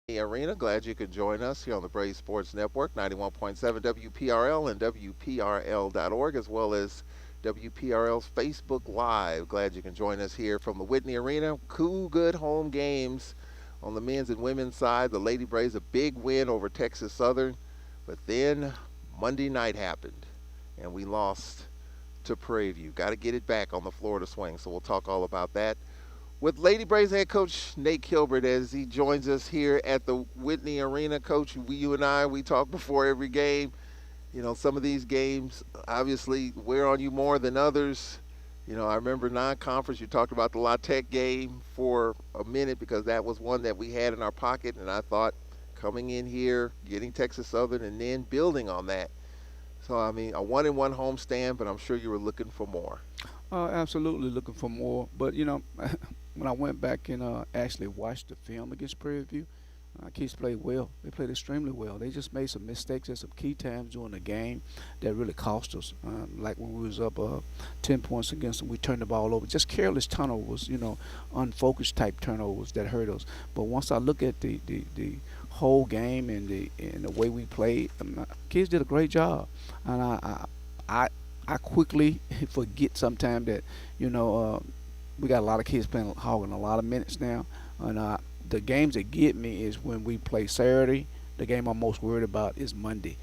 The Arena. Glad you could join us here on the Brave Sports Network, 91.7 WPRL and WPRL.org, as well as WPRL's Facebook Live. Glad you can join us here from the Whitney Arena. Cool, good home games on the men's and women's side. The Lady Braves, a big win over Texas Southern. But then Monday night happened, and we lost to Prairie View. Got to get it back on the Florida swing, so we'll talk all about that with Lady Braves head coach Nate Kilbert as he joins us here at the Whitney Arena. Coach, you and I, we talk before every game. You know, some of these games obviously wear on you more than others. You know, I remember non-conference, you talked about the La Tech game for a minute because that was one that we had in our pocket, and I thought coming in here, getting Texas Southern, and then building on that. So, I mean, a one-and-one homestand, but I'm sure you were looking for more. Absolutely looking for more. But when I went back and actually watched the film against Prairie View, kids played well. They played extremely well. They just made some mistakes at some key times during the game that really cost us. Like when we was up 10 points against them, we turned the ball over. Just careless turnovers, unfocused type turnovers that hurt us. But once I look at the whole game and the way we played, kids did a great job. And I I quickly forget sometimes that we got a lot of kids playing hogging a lot of minutes now, and the games that get me is when we play Saturday. The game I'm most worried about is Monday,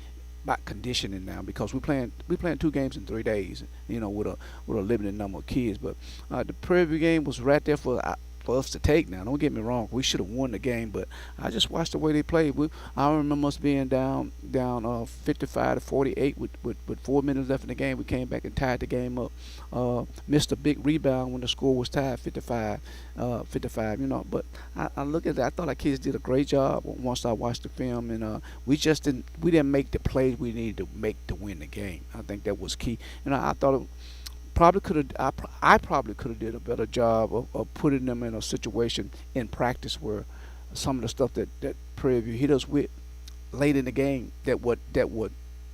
about conditioning now because we playing 2 games in 3 days. With a limited number of kids. But the Prairie View game was right there for us to take. Now, don't get me wrong, we should have won the game, but I just watched the way they played. I remember us being down 55 to 48 with 4 minutes left in the game. We came back and tied the game up. Missed a big rebound when the score was tied 55. But I look at that. I thought our kids did a great job once I watched the film, and we didn't make the plays we needed to make to win the game. I think that was key. I thought probably could have I probably could have did a better job of putting them in a situation in practice where some of the stuff that Prairie View hit us with late in the game that would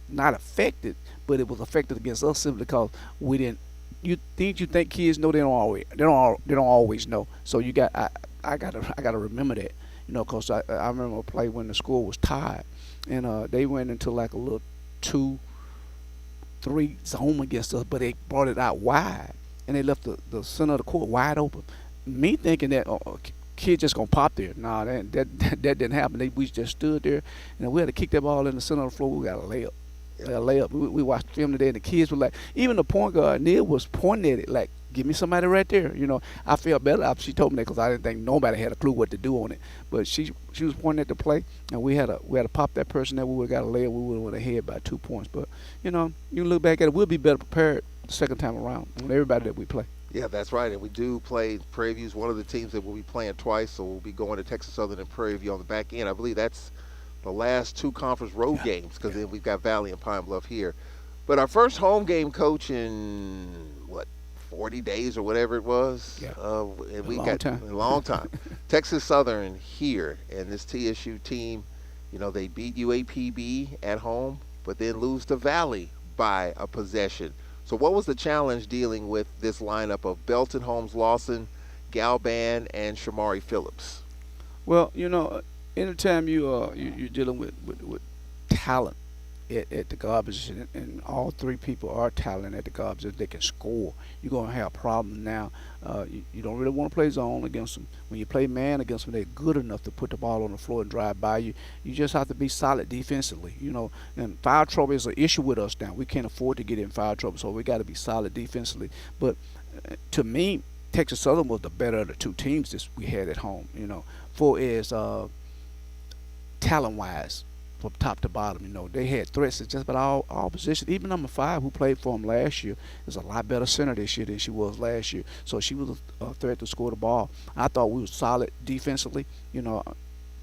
not affect it, but it was affected against us simply because we didn't. You think kids know they don't always know. So I gotta remember that, because I remember a play when the score was tied, and they went into like a little 2-3 zone against us, but they brought it out wide, and they left the center of the court wide open. Me thinking that kid just gonna pop there. Nah, that didn't happen. We just stood there, and we had to kick that ball in the center of the floor. We got a layup. A layup. We watched the film today, and the kids were like, even the point guard Neil was pointing at it like, "Give me somebody right there." I felt better after she told me that because I didn't think nobody had a clue what to do on it. But she was pointing at the play, and we had to pop that person that we would have got a layup. We would have went ahead by 2 points. But you look back at it, we'll be better prepared the second time around on everybody that we play. Yeah, that's right. And we do play Prairie View's one of the teams that we'll be playing twice, so we'll be going to Texas Southern and Prairie View on the back end. I believe that's the last 2 conference road games because then we've got Valley and Pine Bluff here. But our first home game, coach, in what, 40 days or whatever it was, Yeah, and a we long got time. a long time. Texas Southern here, and this TSU team, they beat UAPB at home, but then lose to Valley by a possession. So what was the challenge dealing with this lineup of Belton, Holmes, Lawson, Galban, and Shamari Phillips? Well, anytime you're dealing with talent at the guard position, and all three people are talented at the guard position, they can score. You're gonna have problems now. You don't really want to play zone against them. When you play man against them, they're good enough to put the ball on the floor and drive by you. You just have to be solid defensively. And foul trouble is an issue with us now. We can't afford to get in foul trouble, so we got to be solid defensively. But to me, Texas Southern was the better of the two teams that we had at home. For as talent wise, from top to bottom. They had threats at just about all positions. Even number 5, who played for them last year, is a lot better center this year than she was last year. So she was a threat to score the ball. I thought we were solid defensively.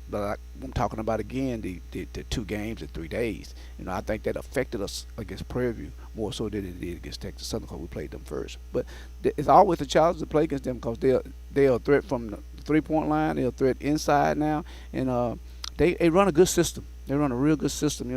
But I'm talking about again the 2 games in 3 days. I think that affected us against Prairie View more so than it did against Texas Southern because we played them first. But it's always a challenge to play against them because they're a threat from the 3-point line. They're a threat inside now, and they run a good system. They run a real good system.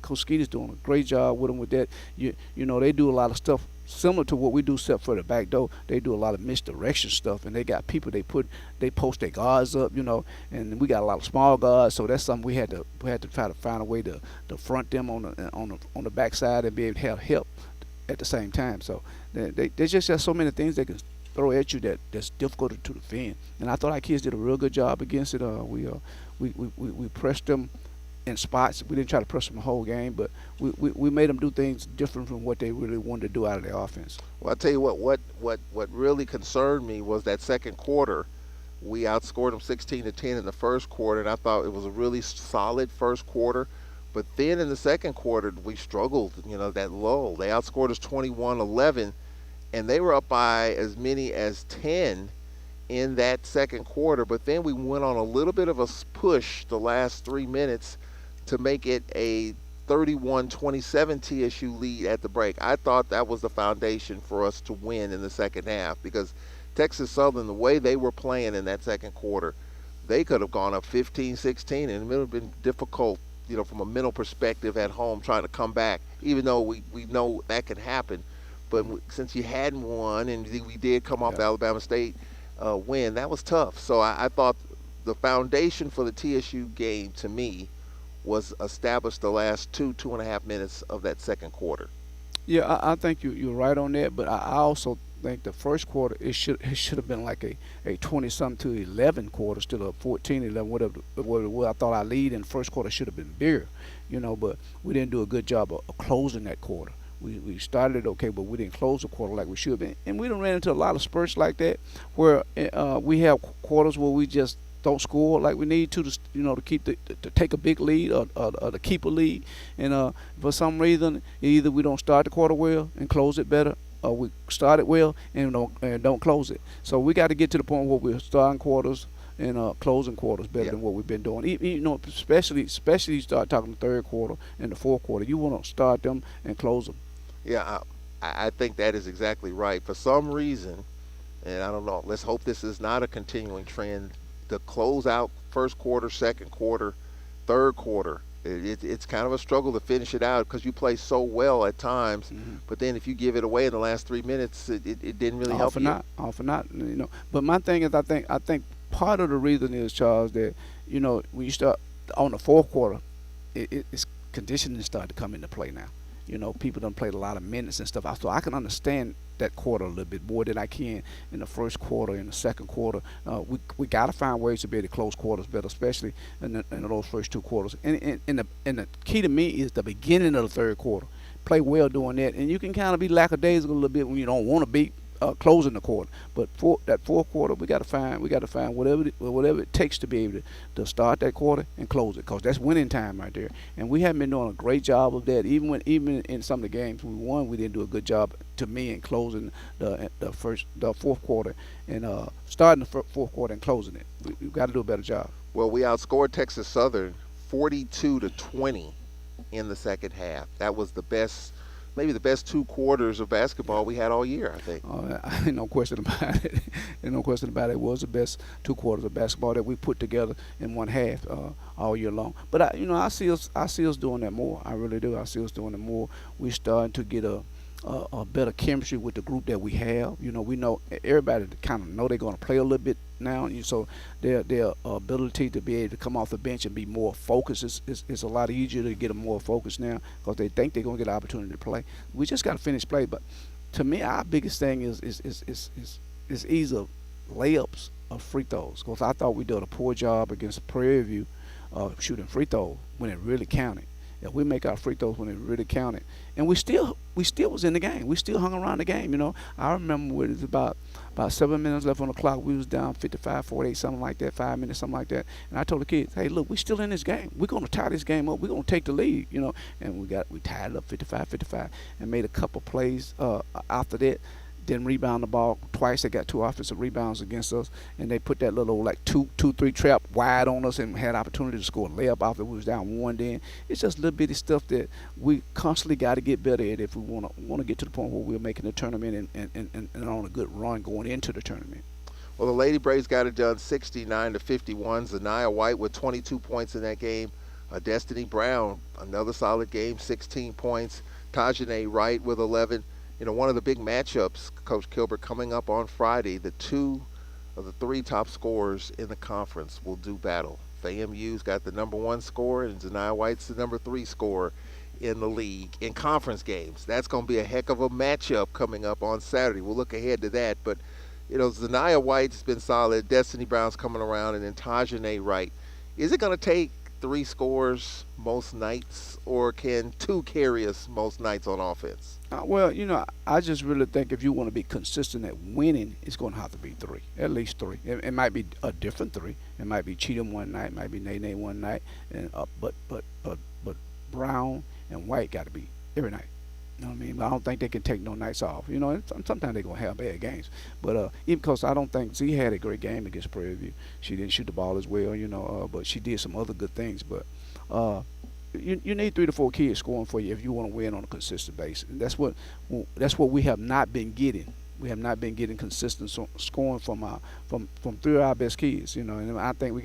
Coach Skeeter's doing a great job with them with that. They do a lot of stuff similar to what we do, except for the back door. They do a lot of misdirection stuff, and they got people they post their guards up, and we got a lot of small guards, so that's something we had to try to find a way to front them on the backside and be able to have help at the same time. So there's just so many things they can throw at you that's difficult to defend. And I thought our kids did a real good job against it. We pressed them in spots. We didn't try to press them the whole game, but we made them do things different from what they really wanted to do out of their offense. Well, I tell you what really concerned me was that second quarter. We outscored them 16-10 in the first quarter, and I thought it was a really solid first quarter. But then in the second quarter, we struggled, that lull. They outscored us 21-11, and they were up by as many as 10 in that second quarter. But then we went on a little bit of a push the last 3 minutes to make it a 31-27 TSU lead at the break. I thought that was the foundation for us to win in the second half, because Texas Southern, the way they were playing in that second quarter, they could have gone up 15-16, and it would have been difficult, from a mental perspective at home trying to come back, even though we know that can happen. But since you hadn't won, and we did come off the Alabama State win, that was tough. So I thought the foundation for the TSU game, to me, was established the last 2.5 minutes of that second quarter. Yeah, I think you're right on that, but I also think the first quarter it should have been like a 20-something to 11 quarter, still a 14-11, whatever it was. I thought our lead in the first quarter should have been bigger, but we didn't do a good job of closing that quarter. We started it okay, but we didn't close the quarter like we should have. And we done ran into a lot of spurts like that where we have quarters where we just don't score like we need to keep to take a big lead or to keep a lead. And for some reason, either we don't start the quarter well and close it better, or we start it well and don't close it. So we got to get to the point where we're starting quarters and closing quarters better than what we've been doing. Especially you start talking the third quarter and the fourth quarter. You want to start them and close them. Yeah, I think that is exactly right. For some reason, and I don't know, let's hope this is not a continuing trend, the close out first quarter, second quarter, third quarter, it's kind of a struggle to finish it out because you play so well at times, but then if you give it away in the last 3 minutes, it didn't really help you. Often not. But my thing is, I think part of the reason is, Charles, that when you start on the fourth quarter, it's conditioning started to come into play now. People done played a lot of minutes and stuff. So I can understand that quarter a little bit more than I can in the first quarter, in the second quarter. We got to find ways to be able to close quarters better, especially in those first two quarters. And the key to me is the beginning of the third quarter. Play well doing that, and you can kind of be lackadaisical a little bit when you don't want to be closing the quarter. But for that fourth quarter, we got to find whatever it takes to be able to start that quarter and close it, because that's winning time right there. And we haven't been doing a great job of that. Even in some of the games we won, we didn't do a good job, to me, in closing the fourth quarter and starting the fourth quarter and closing it. We've got to do a better job. Well, we outscored Texas Southern 42-20 in the second half. That was maybe the best 2 quarters of basketball we had all year, I think. Ain't no question about it. Ain't no question about it. It was the best 2 quarters of basketball that we put together in one half all year long. But I see us doing that more. I really do. I see us doing it more. We're starting to get a better chemistry with the group that we have. We know everybody kind of know they're going to play a little bit now, so their ability to be able to come off the bench and be more focused is a lot easier to get them more focused now, because they think they're going to get an opportunity to play. We just got to finish play. But to me, our biggest thing is either layups or free throws, because I thought we did a poor job against Prairie View shooting free throws when it really counted. If we make our free throws when it really counted, and we still was in the game. We still hung around the game. I remember when it was about 7 minutes left on the clock. We was down 55-48, something like that, 5 minutes, something like that. And I told the kids, hey, look, we still in this game. We're gonna tie this game up. We're gonna take the lead. And we tied it up 55-55 and made a couple plays after that. Didn't rebound the ball twice. They got 2 offensive rebounds against us, and they put that little 2-3 trap wide on us and had opportunity to score a layup after we was down 1. Then it's just little bitty stuff that we constantly got to get better at if we want to get to the point where we're making the tournament and on a good run going into the tournament. Well, the Lady Braves got it done 69-51. Zaniyah White with 22 points in that game. Destiny Brown, another solid game, 16 points. Tajane Wright with 11. one of the big matchups, Coach Kilbert, coming up on Friday, the two of the three top scorers in the conference will do battle. FAMU's got the number one scorer, and Zaniah White's the number three scorer in the league in conference games. That's going to be a heck of a matchup coming up on Saturday. We'll look ahead to that. But, Zaniah White's been solid. Destiny Brown's coming around, and then Tajane Wright. Is it going to take three scores most nights, or can two carry us most nights on offense? Well, I just really think if you want to be consistent at winning, it's going to have to be three, at least three. It might be a different three. It might be Cheatham one night, it might be Nene one night, and but Brown and White got to be every night. You know what I mean? I don't think they can take no nights off. And sometimes they're going to have bad games. But even because I don't think Z had a great game against Prairie View. She didn't shoot the ball as well, but she did some other good things. But you need 3 to 4 kids scoring for you if you want to win on a consistent basis. And that's what we have not been getting. We have not been getting consistent scoring from 3 of our best kids. And I think we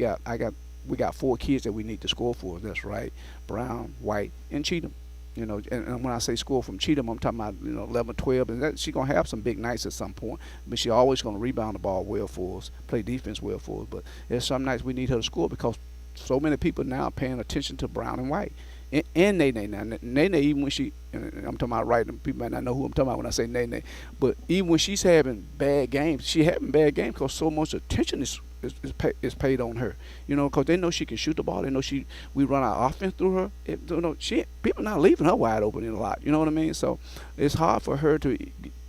got 4 kids that we need to score for. That's right, Brown, White, and Cheatham. And when I say score from Cheatham, I'm talking about 11, 12, and she's gonna have some big nights at some point. But she's always gonna rebound the ball well for us, play defense well for us. But there's some nights we need her to score because so many people now are paying attention to Brown and White and Nene. Now Nene, even when I'm talking about Wright, and people might not know who I'm talking about when I say Nene, but even when she's having bad games, because so much attention is paid on her, because they know she can shoot the ball. They know we run our offense through her. People not leaving her wide open in a lot. You know what I mean? So it's hard for her to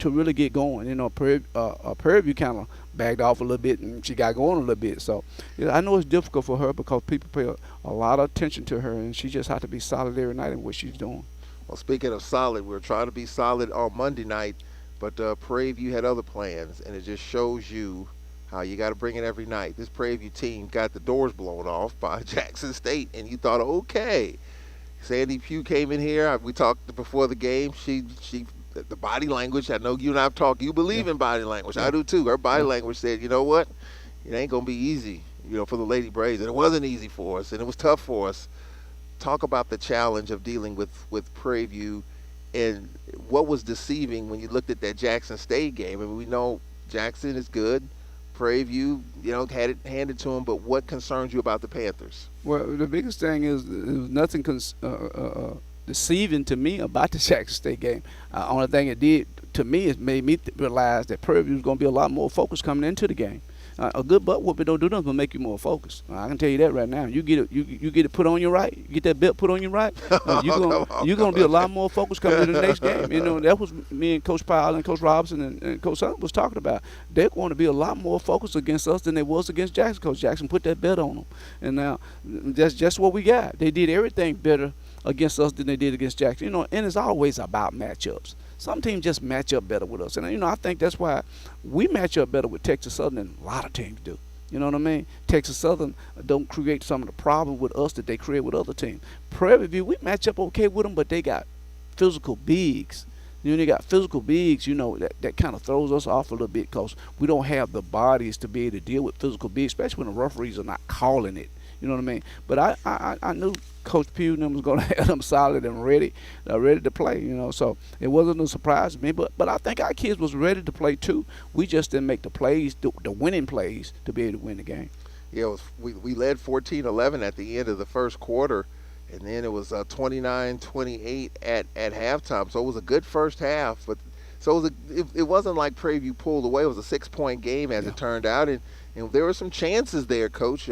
really get going. Prairie View kind of bagged off a little bit, and she got going a little bit. So I know it's difficult for her because people pay a lot of attention to her, and she just has to be solid every night in what she's doing. Well, speaking of solid, we were trying to be solid on Monday night, but Prairie View had other plans, and it just shows you how you got to bring it every night. This Prairie View team got the doors blown off by Jackson State, and you thought, okay. Sandy Pugh came in here. We talked before the game. She the body language. I know you and I have talked. You believe in body language. I do too. Her body language said, you know what? It ain't gonna be easy, for the Lady Braves. And it wasn't easy for us, and it was tough for us. Talk about the challenge of dealing with Prairie View, and what was deceiving when you looked at that Jackson State game. I mean, we know Jackson is good. Prairie View, had it handed to them, but what concerns you about the Panthers? Well, the biggest thing is there was nothing deceiving to me about the Jackson State game. Only thing it did to me is made me realize that Prairie View was going to be a lot more focused coming into the game. A good butt whooping don't do nothing but make you more focused. I can tell you that right now. You get it put on you right. You get that belt put on you right. You're gonna be a lot more focused coming into the next game. That was me and Coach Powell and Coach Robinson and Coach Sutton was talking about. They're going to be a lot more focused against us than they was against Jackson. Coach Jackson put that belt on them, and now that's just what we got. They did everything better against us than they did against Jackson. And it's always about matchups. Some teams just match up better with us. And, I think that's why we match up better with Texas Southern than a lot of teams do. You know what I mean? Texas Southern don't create some of the problem with us that they create with other teams. Prairie View, we match up okay with them, but they got physical bigs. They got physical bigs, that kind of throws us off a little bit because we don't have the bodies to be able to deal with physical bigs, especially when the referees are not calling it. You know what I mean? But I knew Coach Pugh and them was going to have them solid and ready to play, So it wasn't a surprise to me. But I think our kids was ready to play too. We just didn't make the plays, the winning plays, to be able to win the game. Yeah, we led 14-11 at the end of the first quarter, and then it was 29-28 at halftime. So it was a good first half. But so it wasn't like Prairie View pulled away. It was a 6-point game as it turned out, and there were some chances there, Coach.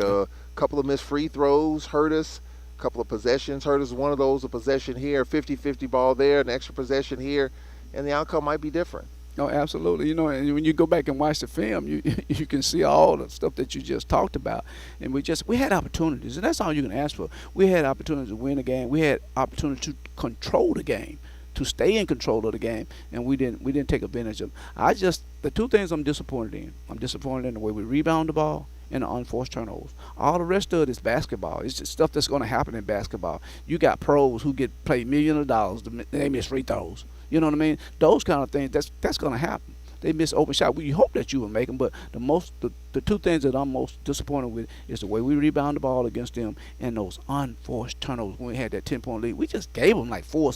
Couple of missed free throws hurt us. A couple of possessions hurt us. One of those, a possession here, 50-50 ball there, an extra possession here, and the outcome might be different. No, absolutely. And when you go back and watch the film, you can see all the stuff that you just talked about. And we had opportunities, and that's all you can ask for. We had opportunities to win the game. We had opportunity to control the game, to stay in control of the game, and we didn't take advantage of them. The two things I'm disappointed in. I'm disappointed in the way we rebound the ball and the unforced turnovers. All the rest of it is basketball. It's just stuff that's going to happen in basketball. You got pros who get paid millions of dollars. They miss free throws. You know what I mean? Those kind of things, that's going to happen. They miss open shot. We hope that you will make them, but the two things that I'm most disappointed with is the way we rebound the ball against them and those unforced turnovers when we had that 10-point lead. We just gave them like 4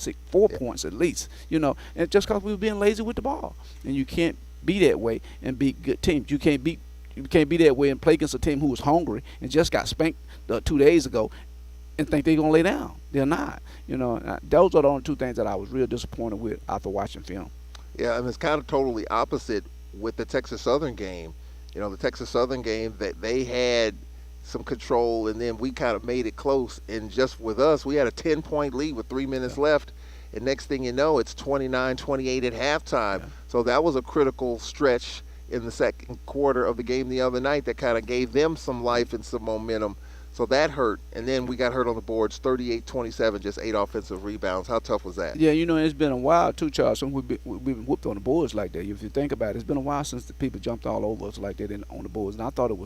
points at least, and just because we were being lazy with the ball. And you can't be that way and beat good teams. You can't be that way and play against a team who was hungry and just got spanked 2 days ago and think they're gonna lay down. They're not. Those are the only two things that I was real disappointed with after watching film. Yeah, and it's kind of totally opposite with the Texas Southern game. The Texas Southern game, that they had some control, and then we kind of made it close. And just with us, we had a 10-point lead with 3 minutes left. And next thing you know, it's 29-28 at halftime. Yeah. So that was a critical stretch in the second quarter of the game the other night that kind of gave them some life and some momentum. So that hurt. And then we got hurt on the boards, 38-27, just 8 offensive rebounds. How tough was that? Yeah, it's been a while too, Charles. Since we've been whooped on the boards like that. If you think about it, it's been a while since the people jumped all over us like that on the boards. And I thought it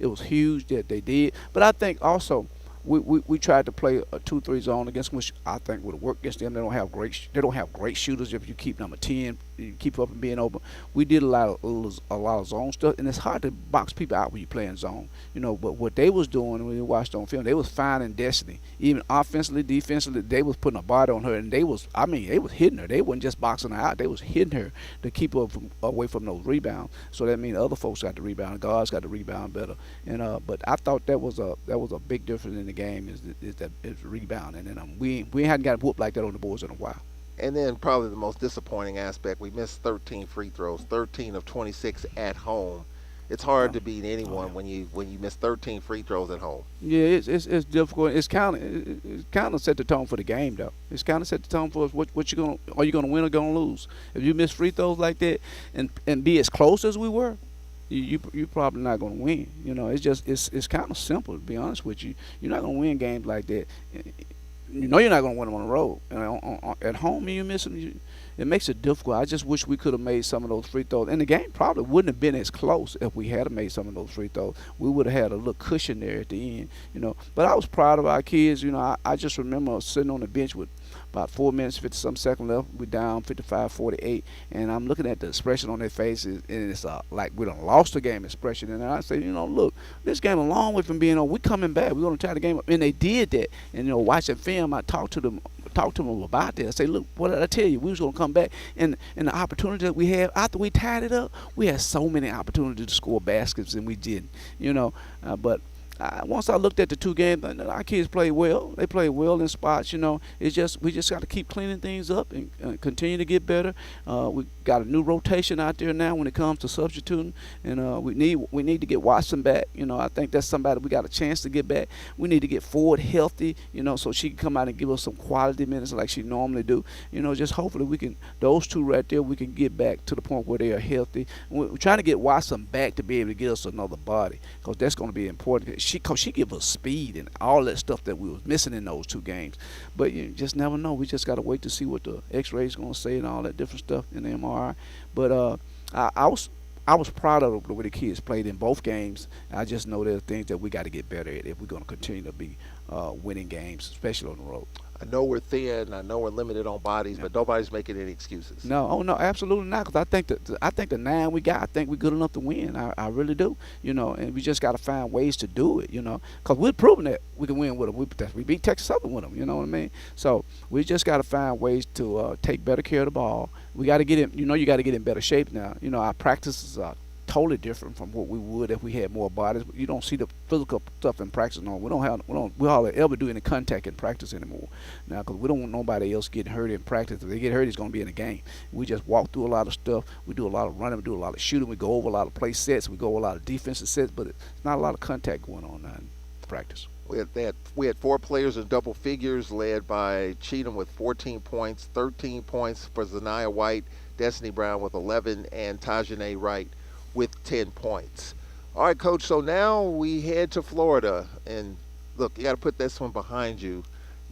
was huge that they did. But I think also we tried to play a 2-3 zone against them, which I think would have worked against them. They don't have great shooters. If you keep number 10, you keep up and being open. We did a lot of zone stuff, and it's hard to box people out when you play in zone. But what they was doing when you watched on film, they was finding Destiny, even offensively, defensively. They was putting a body on her, and they was hitting her. They wasn't just boxing her out. They was hitting her to keep her away from those rebounds. So that means other folks got the rebound, guards got the rebound better. And but I thought that was a big difference in the game is rebounding, and we hadn't got whooped like that on the boards in a while. And then probably the most disappointing aspect, we missed 13 free throws, 13 of 26 at home. It's hard to beat anyone when you miss 13 free throws at home. Yeah, it's difficult. It's kind of set the tone for the game, though. It's kind of set the tone for us. Are you gonna win or gonna lose? If you miss free throws like that and be as close as we were, you're probably not gonna win. It's kind of simple, to be honest with you. You're not gonna win games like that. You're not going to win them on the road. At home, you miss them. It makes it difficult. I just wish we could have made some of those free throws. And the game probably wouldn't have been as close if we had made some of those free throws. We would have had a little cushion there at the end. But I was proud of our kids. I just remember sitting on the bench with about 4 minutes, 50-some seconds left. We're down 55-48. And I'm looking at the expression on their faces, and it's like we done lost the game expression. And I say, look, this game a long way from being on. We're coming back. We're going to tie the game up. And they did that. And, watching film, I talked to them about that. I say, look, what did I tell you? We was going to come back. And the opportunity that we had after we tied it up, we had so many opportunities to score baskets, and we didn't. But once I looked at the two games, our kids played well. They played well in spots. We just got to keep cleaning things up and continue to get better. We got a new rotation out there now when it comes to substituting, and we need to get Watson back. I think that's somebody we got a chance to get back. We need to get Ford healthy, so she can come out and give us some quality minutes like she normally do. Just hopefully we can, those two right there, we can get back to the point where they are healthy. We're trying to get Watson back to be able to get us another body, because that's going to be important. She give us speed and all that stuff that we was missing in those two games. But you just never know. We just got to wait to see what the X-ray is going to say and all that different stuff in the MRI. But I was proud of the way the kids played in both games. I just know there are things that we got to get better at if we're going to continue to be winning games, especially on the road. I know we're thin. I know we're limited on bodies, but nobody's making any excuses. No, absolutely not. Because I think the 9 we got, I think we're good enough to win. I really do. And we just got to find ways to do it. Because we're proving that we can win with them. We beat Texas Southern with them. You know what I mean? So we just got to find ways to take better care of the ball. We got to get in. You got to get in better shape now. Our practices are totally different from what we would if we had more bodies. You don't see the physical stuff in practice no more. We hardly ever do any contact in practice anymore now, because we don't want nobody else getting hurt in practice. If they get hurt, it's going to be in the game. We just walk through a lot of stuff. We do a lot of running. We do a lot of shooting. We go over a lot of play sets. We go over a lot of defensive sets, but it's not a lot of contact going on now in practice. We had 4 players in double figures, led by Cheatham with 14 points, 13 points for Zaniyah White, Destiny Brown with 11, and Tajane Wright with 10 points. All right, Coach, so now we head to Florida. And, look, you got to put this one behind you.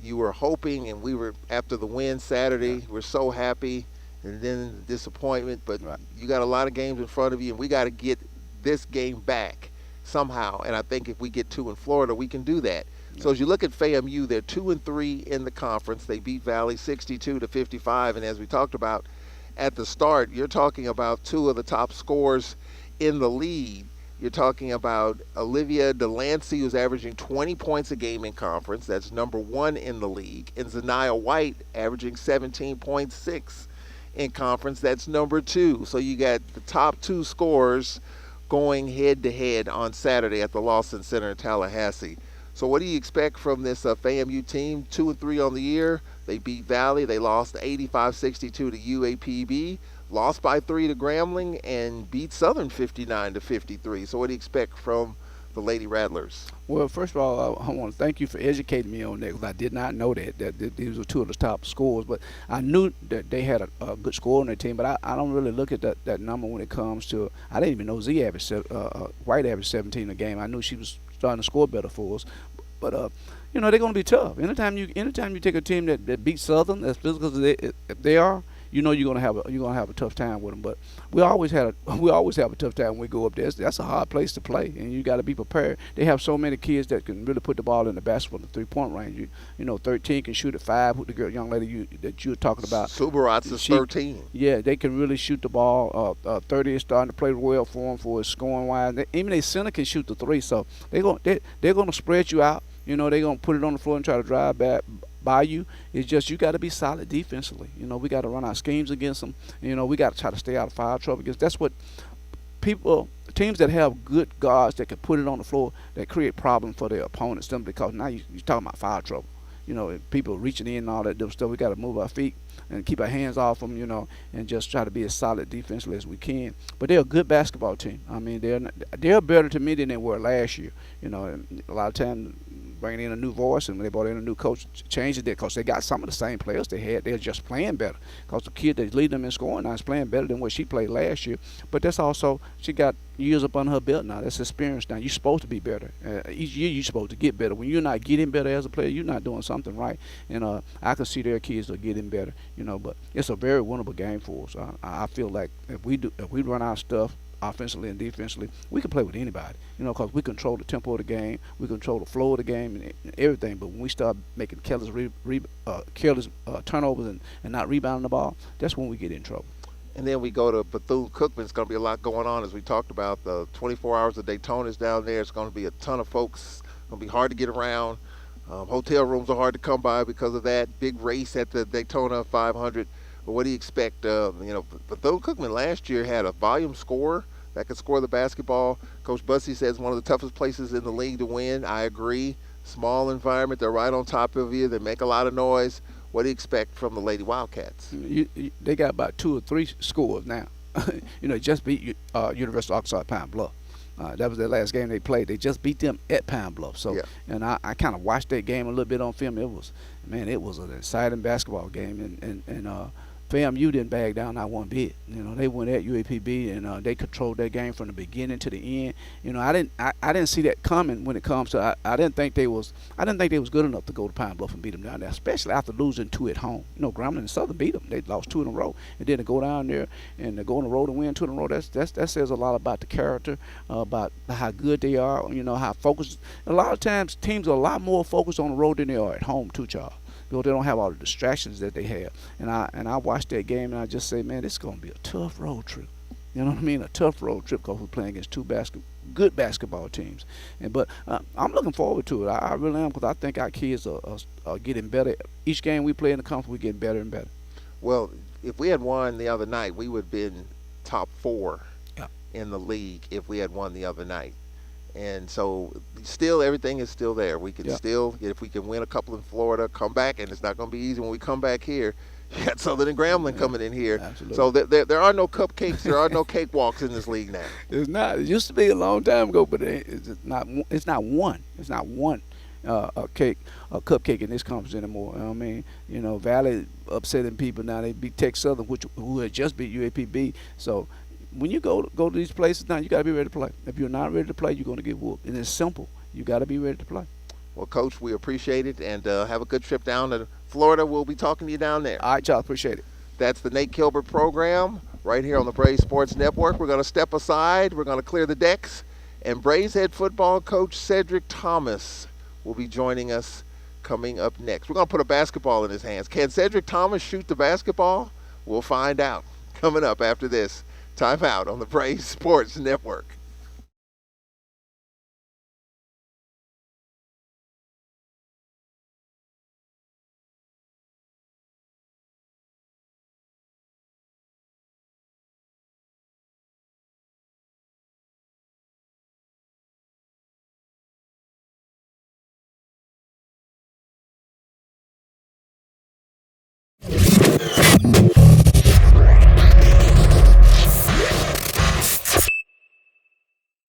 You were hoping, and we were, after the win Saturday, we're so happy, and then disappointment. But you got a lot of games in front of you, and we got to get this game back somehow. And I think if we get 2 in Florida, we can do that. So as you look at FAMU, they're 2-3 in the conference. They beat Valley 62-55, and as we talked about, at the start, you're talking about two of the top scorers in the league. You're talking about Olivia Delancey, who's averaging 20 points a game in conference. That's number one in the league. And Zaniyah White, averaging 17.6 in conference. That's number two. So you got the top two scorers going head-to-head on Saturday at the Lawson Center in Tallahassee. So what do you expect from this FAMU team? 2-3 on the year. They beat Valley. They lost 85-62 to UAPB. Lost by 3 to Grambling and beat Southern 59-53. So what do you expect from the Lady Rattlers? Well, first of all, I want to thank you for educating me on that, because I did not know that these were two of the top scorers. But I knew that they had a good score on their team, but I don't really look at that number when it comes to – I didn't even know White averaged 17 a game. I knew she was starting to score better for us. But they're going to be tough. Anytime you take a team that beats Southern, as physical as they are, you're gonna have a tough time with them. But we always have a tough time when we go up there. That's a hard place to play, and you got to be prepared. They have so many kids that can really put the ball in the basket from the 3-point range. 13 can shoot at 5. With the young lady that you were talking about, Subarats is 13. Yeah, they can really shoot the ball. 30 is starting to play well for them for his scoring wise. Even their center can shoot the 3, so they're gonna spread you out. They're gonna put it on the floor and try to drive back by you. It's just you got to be solid defensively. We got to run our schemes against them. We got to try to stay out of foul trouble, because that's what teams that have good guards that can put it on the floor, that create problems for their opponents, simply because now you're talking about foul trouble. People reaching in and all that stuff. We got to move our feet and keep our hands off them, and just try to be as solid defensively as we can. But they're a good basketball team. I mean, they're better to me than they were last year. And a lot of times bringing in a new voice, and when they brought in a new coach, changed it because they got some of the same players they had. They're just playing better, because the kid that's leading them in scoring now is playing better than what she played last year. But that's also, she got years up under her belt now. That's experience now. You're supposed to be better. Each year you're supposed to get better. When you're not getting better as a player, you're not doing something right. And I can see their kids are getting better. But it's a very winnable game for us. I feel like if we run our stuff offensively and defensively, we can play with anybody, because we control the tempo of the game, we control the flow of the game and everything. But when we start making careless turnovers and not rebounding the ball, that's when we get in trouble. And then we go to Bethune-Cookman. It's going to be a lot going on, as we talked about. The 24 hours of Daytona is down there. It's going to be a ton of folks. It's going to be hard to get around. Hotel rooms are hard to come by because of that. Big race at the Daytona 500. But what do you expect? Bethune-Cookman last year had a volume scorer that could score the basketball. Coach Bussey says one of the toughest places in the league to win. I agree. Small environment. They're right on top of you. They make a lot of noise. What do you expect from the Lady Wildcats? They got about 2 or 3 scores now. Just beat University of Arkansas at Pine Bluff. That was their last game they played. They just beat them at Pine Bluff. So, yeah. And I kind of watched that game a little bit on film. It was an exciting basketball game. And FAMU didn't bag down not one bit. They went at UAPB, and they controlled that game from the beginning to the end. I didn't see that coming when it comes to. I didn't think they was good enough to go to Pine Bluff and beat them down there, especially after losing 2 at home. Grambling and Southern beat them. They lost 2 in a row, and then to go down there and to go on the road and win 2 in a row. That says a lot about the character, about how good they are. How focused. A lot of times teams are a lot more focused on the road than they are at home too, Charles. They don't have all the distractions that they have. And I watched that game, and I just say, man, it's going to be a tough road trip. You know what I mean? A tough road trip, because we're playing against 2 good basketball teams. But I'm looking forward to it. I really am, because I think our kids are getting better. Each game we play in the conference, we're getting better and better. Well, if we had won the other night, we would have been top 4 in the league if we had won the other night. And so still, everything is still there. We can still, if we can win a couple in Florida, come back, and it's not going to be easy when we come back here. You got Southern and Grambling coming in here. Absolutely. So there are no cupcakes. There are no cakewalks in this league now. It's not. It used to be a long time ago, but it's not one. It's not one a cupcake in this conference anymore. I mean, Valley upsetting people now. They beat Tech Southern, who had just beat UAPB. So when you go to these places now, you got to be ready to play. If you're not ready to play, you're going to get whooped. And it's simple. You got to be ready to play. Well, Coach, we appreciate it, and have a good trip down to Florida. We'll be talking to you down there. All right, y'all. Appreciate it. That's the Nate Kilbert program right here on the Braves Sports Network. We're going to step aside. We're going to clear the decks. And Braves head football coach Cedric Thomas will be joining us coming up next. We're going to put a basketball in his hands. Can Cedric Thomas shoot the basketball? We'll find out. coming up after this. Time out on the Braves Sports Network.